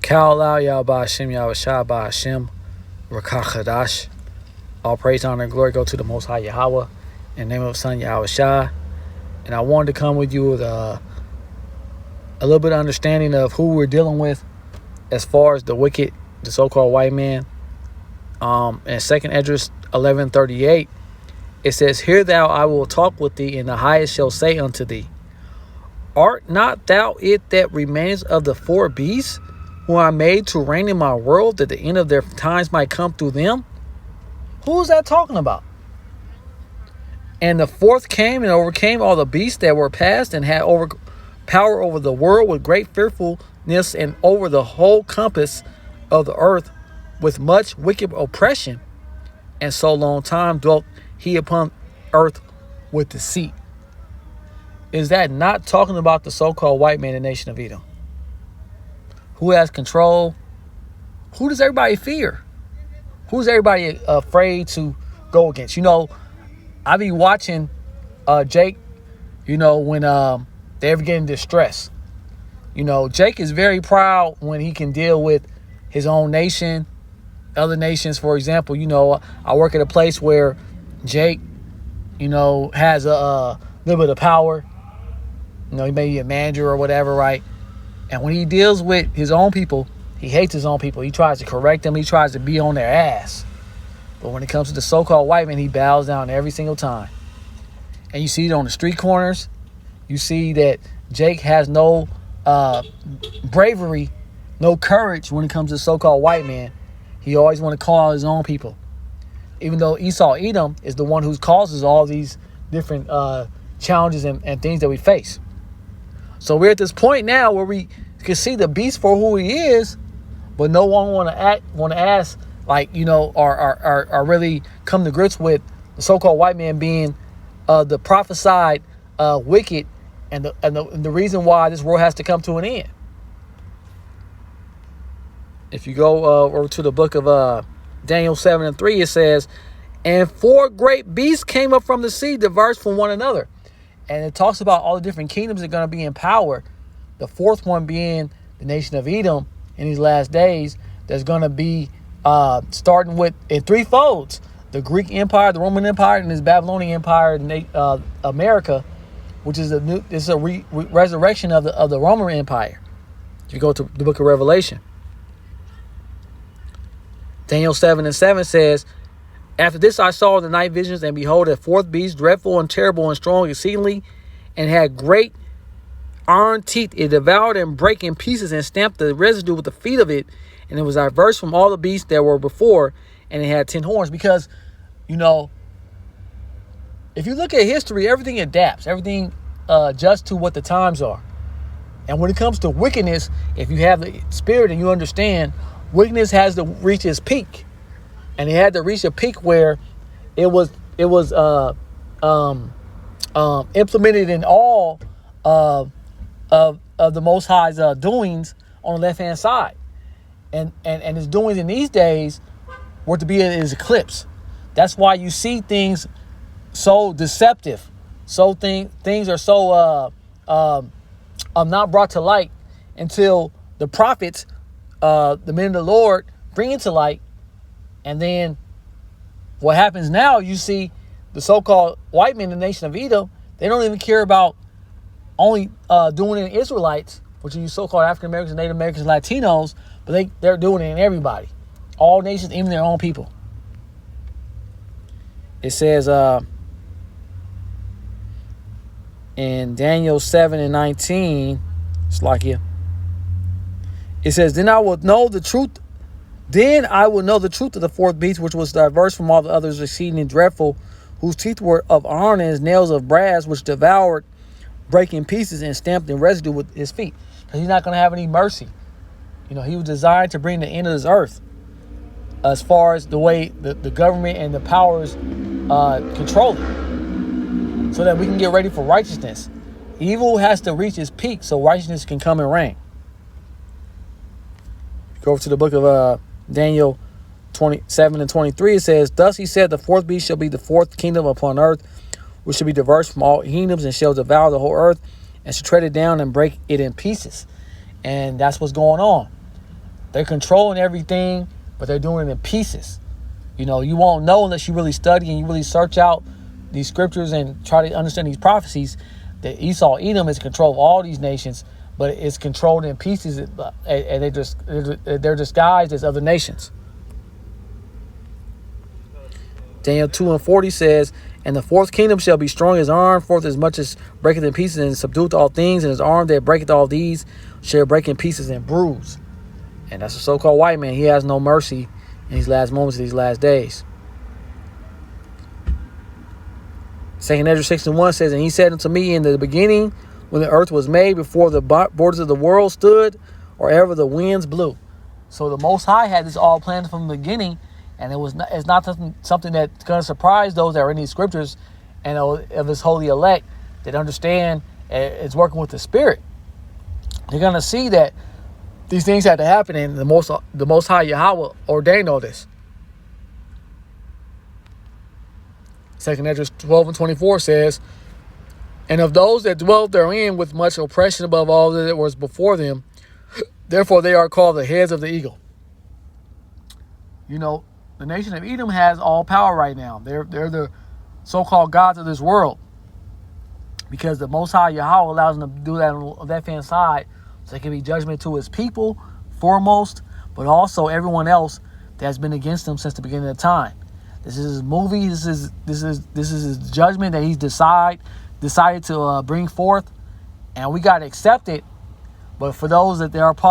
Ka'alau Yahawashi Yahawashi Ba'ashem Rakachadash. All praise, honor, and glory go to the Most High Yahweh in the name of His Son Yahawashi. And I wanted to come with you with a little bit of understanding of who we're dealing with as far as the wicked, the so-called white man. In 2nd Esdras 11:38, it says, "Hear thou, I will talk with thee, and the highest shall say unto thee, Art not thou it that remains of the four beasts, who I made to reign in my world, that the end of their times might come through them?" Who is that talking about? "And the fourth came and overcame all the beasts that were past, and had power over the world with great fearfulness, and over the whole compass of the earth with much wicked oppression. And so long time dwelt he upon earth with deceit." Is that not talking about the so-called white man in the nation of Edom? Who has control? Who does everybody fear? Who's everybody afraid to go against? I be watching Jake, when they ever get in distress. Jake is very proud when he can deal with his own nation, other nations. For example, I work at a place where Jake, has a little bit of power. He may be a manager or whatever, right? And when he deals with his own people, he hates his own people. He tries to correct them. He tries to be on their ass. But when it comes to the so-called white man, he bows down every single time. And you see it on the street corners. You see that Jake has no bravery, no courage when it comes to the so-called white man. He always want to call out his own people. Even though Edom is the one who causes all these different challenges and things that we face. So we're at this point now where we can see the beast for who he is, but no one want to ask, or really come to grips with the so-called white man being the prophesied wicked, and the reason why this world has to come to an end. If you go over to the book of Daniel 7:3, it says, "And four great beasts came up from the sea, diverse from one another." And it talks about all the different kingdoms that are going to be in power. The fourth one being the nation of Edom in these last days. There's going to be starting with in three folds: the Greek Empire, the Roman Empire, and this Babylonian Empire, America, which is a resurrection of the Roman Empire. If you go to the book of Revelation, Daniel 7:7 says, "After this I saw in the night visions, and behold, a fourth beast, dreadful and terrible and strong exceedingly, and had great iron teeth. It devoured and brake in pieces, and stamped the residue with the feet of it. And it was diverse from all the beasts that were before, and it had 10 horns." Because, if you look at history, everything adapts. Everything adjusts to what the times are. And when it comes to wickedness, if you have the spirit and you understand, wickedness has to reach its peak. And it had to reach a peak where it was implemented in all of the Most High's doings on the left-hand side. And his doings in these days were to be in his eclipse. That's why you see things so deceptive. So things are so not brought to light until the prophets, the men of the Lord, bring it to light. And then what happens now, you see the so-called white men in the nation of Edom, they don't even care about only doing it in Israelites, which are you so-called African Americans, Native Americans, Latinos, but they're doing it in everybody. All nations, even their own people. It says in Daniel 7:19, Slakia, it says, Then I will know the truth of the fourth beast, which was diverse from all the others, exceeding dreadful, whose teeth were of iron and his nails of brass, which devoured, break in pieces, and stamped in residue with his feet. Because he's not going to have any mercy. He was designed to bring the end of this earth as far as the way the government and the powers control it, so that we can get ready for righteousness. Evil has to reach its peak so righteousness can come and reign. Go over to the book of Daniel 27:23. It says, "Thus he said, the fourth beast shall be the fourth kingdom upon earth, which shall be diverse from all kingdoms, and shall devour the whole earth, and shall tread it down and break it in pieces." And that's what's going on. They're controlling everything, but they're doing it in pieces. You know, you won't know unless you really study and you really search out these scriptures and try to understand these prophecies that Esau, Edom is in control of all these nations, but it's controlled in pieces, and they're disguised as other nations. Daniel 2:40 says, and the fourth kingdom shall be strong as arm, forth as much as breaketh in pieces, and subdueth all things, and his arm that breaketh all these shall break in pieces and bruise. And that's the so-called white man. He has no mercy in these last moments of these last days. 2 Esdras 6:1 says, and he said unto me, in the beginning, when the earth was made, before the borders of the world stood, or ever the winds blew. So the Most High had this all planned from the beginning, and it's not something that's going to surprise those that are in these scriptures and of his holy elect that understand it's working with the Spirit. They're going to see that these things had to happen, and the Most High Yahweh ordained all this. 2 Esdras 12:24 says, and of those that dwelt therein with much oppression above all that was before them, therefore they are called the heads of the eagle. You know, the nation of Edom has all power right now. They're the so-called gods of this world, because the Most High Yahweh allows them to do that on the left-hand side, so it can be judgment to his people foremost, but also everyone else that has been against him since the beginning of time. This is his movie. This is his judgment that he's decided to bring forth, and we got to accept it. But for those that they are part